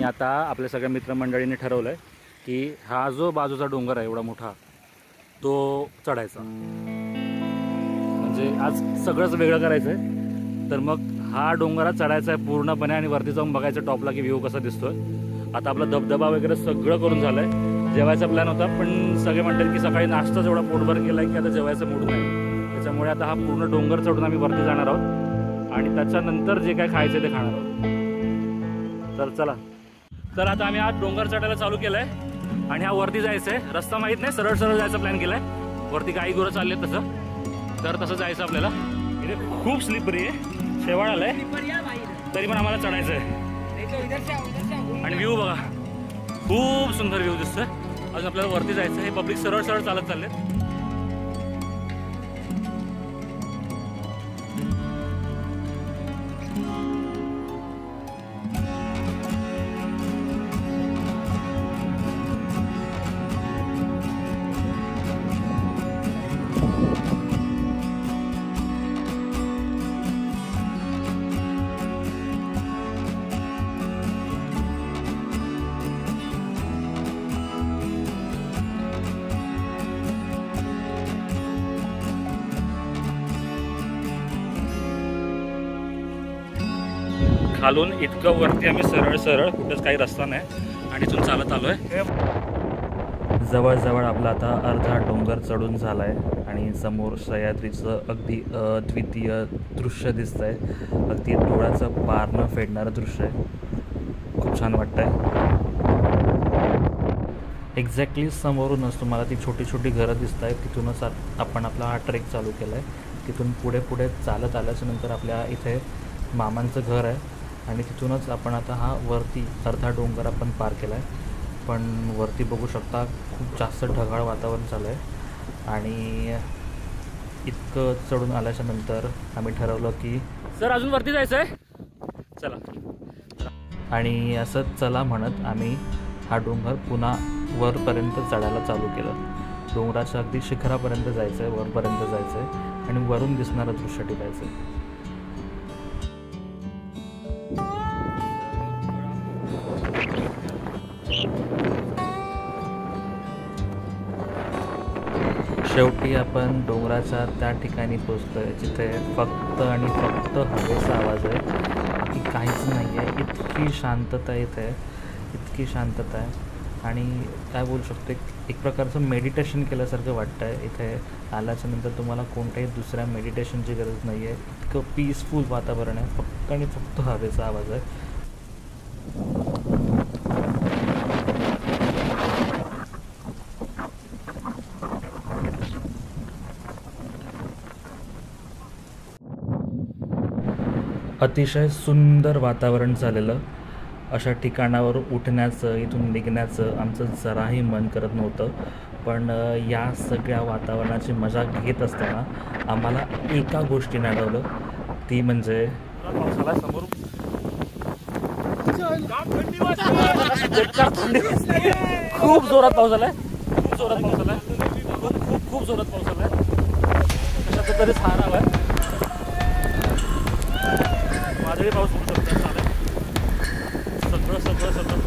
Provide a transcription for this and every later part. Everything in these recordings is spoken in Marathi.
आता आपल्या सगळ्या मित्रमंडळींनी ठरवलं आहे की हा जो बाजूचा डोंगर आहे एवढा मोठा तो चढायचा। म्हणजे आज सगळंच वेगळं करायचं आहे, तर मग हा डोंगरात चढायचा आहे पूर्णपणे आणि वरती जाऊन बघायचं टॉपला की व्ह्यू कसा दिसतोय। आता आपला धबधबा वगैरे सगळं करून झालं आहे। जेवायचा प्लॅन होता पण सगळे म्हणतात की सकाळी नाश्ताच एवढा पोटभर केला आहे की आता जेवायचं मूड नाही, त्याच्यामुळे आता हा पूर्ण डोंगर चढून आम्ही वरती जाणार आहोत आणि त्याच्यानंतर जे काय खायचं ते खाणार आहोत। तर चला, तर आता आम्ही आज डोंगर चढायला चालू केलं आहे आणि हा वरती जायचं आहे। रस्ता माहीत नाही, सरळ सरळ जायचा प्लॅन केला आहे। वरती गाई गुरं चालले तसं, तर तसं जायचं आपल्याला। इथे खूप स्लिपरी आहे, शेवाळ आलाय तरी पण आम्हाला चढायचं आहे। आणि व्ह्यू बघा, खूप सुंदर व्ह्यू दिसतोय। अजून आपल्याला वरती जायचं आहे। हे पब्लिक सरळ सरळ चालत चालले। खालून इतकं वरती आम्ही सरळ सरळ, कुठेच काही रस्ता नाही आणि इथून चालत आलोय। जवळजवळ आपला आता अर्धा डोंगर चढून झालाय आणि समोर सह्याद्रीचं अगदी अद्वितीय दृश्य दिसतंय। अगदी डोळ्याचं पार न फेडणारं दृश्य आहे, खूप छान वाटतंय। एक्झॅक्टली समोरूनच तुम्हाला ती छोटी छोटी घरं दिसत आहेत, तिथूनच आपण आपला हा ट्रेक चालू केला आहे। तिथून पुढे पुढे चालत आल्याच्या नंतर आपल्या इथे मामांचं घर आहे आणि तिथूनच आपण आता हा वरती अर्धा डोंगर आपण पार केला आहे। पण वरती बघू शकता खूप जास्त ढगाळ वातावरण चालू आहे आणि इतकं चढून आल्याच्या नंतर आम्ही ठरवलं की सर अजून वरती जायचं आहे, चला। आणि असं चला म्हणत आम्ही हा डोंगर पुन्हा वरपर्यंत चढायला चालू केलं। डोंगराच्या अगदी शिखरापर्यंत जायचं आहे, वरपर्यंत जायचं आहे आणि वरून दिसणारं दृश्य टिकायचं आहे। शेवटी आपण डोंगराच्या त्या ठिकाणी पोचतोय जिथे फक्त आणि फक्त हवेचा आवाज आहे, बाकी काहीच नाही आहे। इतकी शांतता इथे, इतकी शांतता आहे आणि काय बोलू शकतो, एक प्रकारचं मेडिटेशन केल्यासारखं वाटतं आहे। इथे आल्याच्या नंतर तुम्हाला कोणत्याही दुसऱ्या मेडिटेशनची गरज नाही आहे, इतकं पीसफुल वातावरण आहे, फक्त आणि फक्त हवेचा आवाज आहे। अतिशय सुंदर वातावरण झालेलं। अशा ठिकाणावर उठण्याचं, इथून निघण्याचं आमचं जराही मन करत नव्हतं, पण या सगळ्या वातावरणाची मजा घेत असताना आम्हाला एका गोष्टीने आठवलं, ती म्हणजे समोर खूप जोरात पाऊस आलाय, खूप जोरात पाऊस आलाय, खूप जोरात पाऊस आलाय। कशाचा तरी सहारा आलाय, वादळी पाऊस होऊ शकतो, चालेल सगळं सगळं सगळं।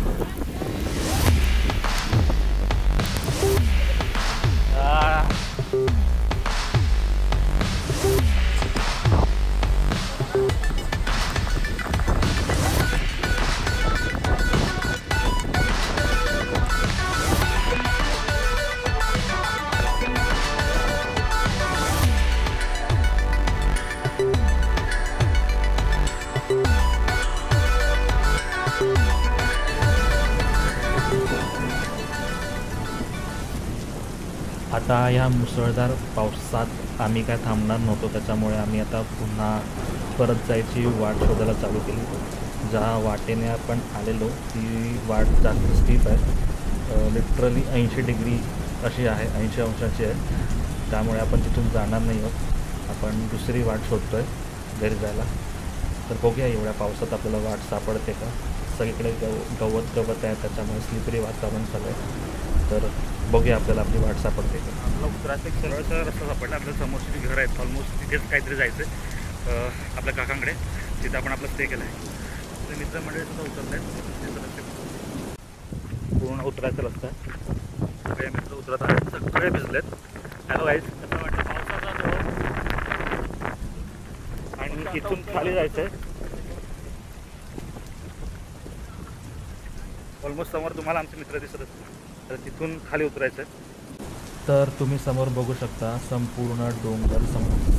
आता ह्या मुसळधार पावसात आम्ही काय थांबणार नव्हतो, त्याच्यामुळे आम्ही आता पुन्हा परत जायची वाट शोधायला चालू केली। ज्या वाटेने आपण आलेलो ती वाट जास्त स्टीप आहे, लिटरली 80 डिग्री अशी आहे, 80 अंशाची आहे, त्यामुळे आपण तिथून जाणार नाही आहोत। आपण दुसरी वाट शोधतो आहे घरी जायला। तर बघूया एवढ्या पावसात आपल्याला वाट सापडते का। सगळीकडे गवत आहे, त्याच्यामुळे स्लिपरी वातावरण चालू आहे, तर बघूया आपल्याला आपली वाट सापडते का। आपला उतरायचं एक सरळ सरळ रस्ता सापडला। आपल्या समोरची जी घर आहेत ऑलमोस्ट तिथेच काहीतरी जायचं आहे आपल्या काकांकडे, तिथे आपण आपला स्टे केला आहे। मित्रमंडळी सुद्धा उतरले आहेत। पूर्ण उतरायचा रस्ता आहे. सगळे मित्र उतरत आहेत, सगळे भिजलेत. हॅलो गाईज, कसं वाटतं पावसाचा तो आणि इथून खाली जायचं आहे. ऑलमोस्ट समोर तुम्हाला आमचे मित्र दिसत असतील, तर तिथून खाली उतरायचं आहे. तर तुम्ही समोर बघू शकता संपूर्ण डोंगर,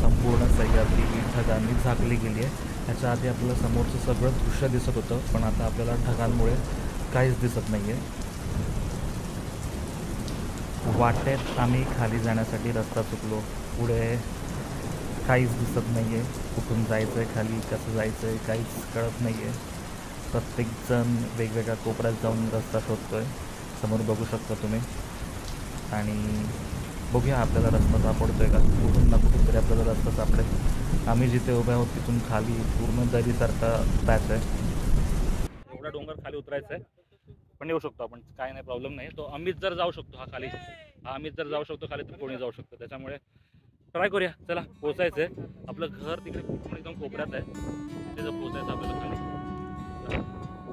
संपूर्ण सह्याद्री ढगांनी झाकली गेली आहे. ह्याच्या आधी आपल्याला समोरचं सगळं दृश्य दिसत होतं, पण आता आपल्याला ढगांमुळे काहीच दिसत नाही आहे. वाटेत आम्ही खाली जाण्यासाठी रस्ता चुकलो. पुढे काहीच दिसत नाही आहे. कुठून जायचं आहे खाली, कसं जायचं आहे काहीच कळत नाही आहे. प्रत्येकजण वेगवेगळ्या कोपऱ्यात जाऊन रस्ता शोधतो आहे. समोर बघू शकता तुम्ही. आणि बघूया आपल्याला रस्ता सापडतो आहे का. कुठून ना कुठून तरी आपल्याला रस्ता सापडेल. आम्ही जिथे उभे आहोत तिथून खाली पूर्ण दरीसारखा पॅच आहे. एवढा डोंगर खाली उतरायचा आहे, पण येऊ शकतो आपण, काय नाही, प्रॉब्लेम नाही. तो अमित जर जाऊ शकतो हा खाली, अमित जर जाऊ शकतो खाली तर कोणी जाऊ शकतो. त्याच्यामुळे ट्राय करूया. चला, पोचायचं आहे. आपलं घर तिकडे पूर्ण एकदम कोपऱ्यात आहे. तिथे जर पोचायचं आपल्याला खाली,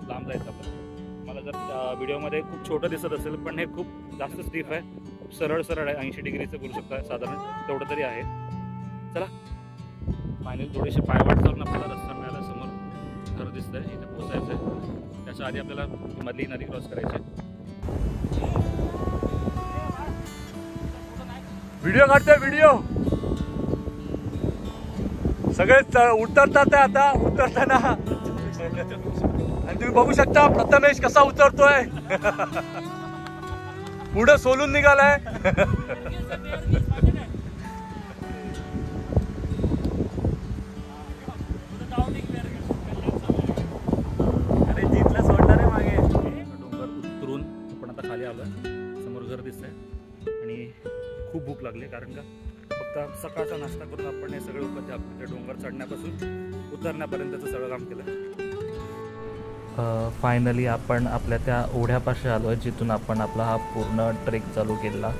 लांब जायचं आपल्याला. मला जर व्हिडिओमध्ये खूप छोटं दिसत असेल, पण हे खूप जास्त स्टीफ आहे, खूप सरळ सरळ आहे. 80 डिग्रीचं बोलू शकता साधारण, तेवढं तरी आहे. चला, फायनली थोडीशी पायवाट करून आपल्याला रस्ता मिळाला. समोर घर दिसतंय, इथे पोचायचं आहे. त्याच्या आधी आपल्याला मधली नदी क्रॉस करायची. व्हिडिओ काढतोय, व्हिडिओ. सगळे उतरतात आता, उतरताना आणि तुम्ही बघू शकता प्रथमेश कसा उतरतोय. पुढे सोलून निघालाय. अरे जिथला सोडणार आहे मागे. डोंगर उतरून आपण आता खाली आलोय. समोर घर दिसतंय आणि खूप भूक लागली, कारण का फक्त सकाळचा नाश्ता करून आपण हे सगळे उपद्याप डोंगर चढण्यापासून उतरण्यापर्यंतचं सगळं काम केलं. फायनली आपण आपल्या त्या ओढ्यापाशी आलो आहे, जिथून आपण आपला हा पूर्ण ट्रेक चालू केला.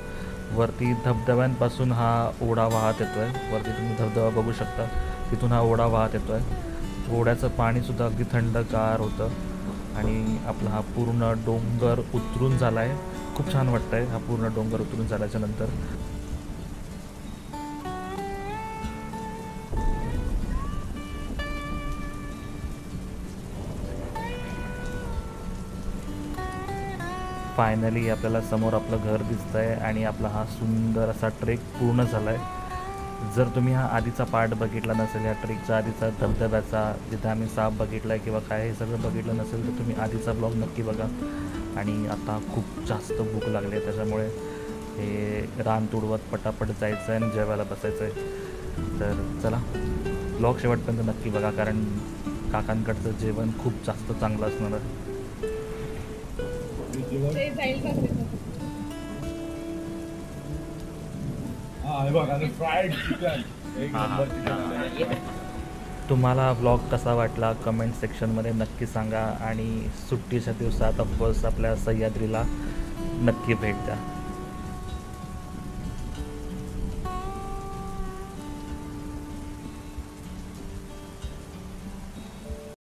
वरती धबधब्यांपासून हा ओढा वाहत येतो आहे. वरती तुम्ही धबधबा बघू शकता, तिथून हा ओढा वाहत येतो आहे. ओढ्याचं पाणीसुद्धा अगदी थंडगार होतं आणि आपला हा पूर्ण डोंगर उतरून झाला आहे. खूप छान वाटतं आहे हा पूर्ण डोंगर उतरून झाल्याच्या नंतर. फायनली आपल्याला समोर आपलं घर दिसतं आहे आणि आपला हा सुंदर असा ट्रेक पूर्ण झाला आहे. जर तुम्ही हा आधीचा पार्ट बघितला नसेल, या ट्रेकचा आधीचा धबधब्याचा, जिथे आम्ही साप बघितला आहे किंवा काय हे सगळं बघितलं नसेल, तर तुम्ही आधीचा ब्लॉग नक्की बघा. आणि आता खूप जास्त भूक लागली आहे, त्याच्यामुळे हे रान तुडवत पटापट जायचं आहे आणि जेवायला बसायचं आहे. तर चला, ब्लॉग शेवटपर्यंत नक्की बघा, कारण काकांकडचं जेवण खूप जास्त चांगलं असणार आहे. तुम्हाला व्लॉग कसा वाटला कमेंट सेक्शनमध्ये नक्की सांगा आणि सुट्टीच्या दिवसात ऑफकोर्स आपल्या सह्याद्रीला नक्की भेट द्या.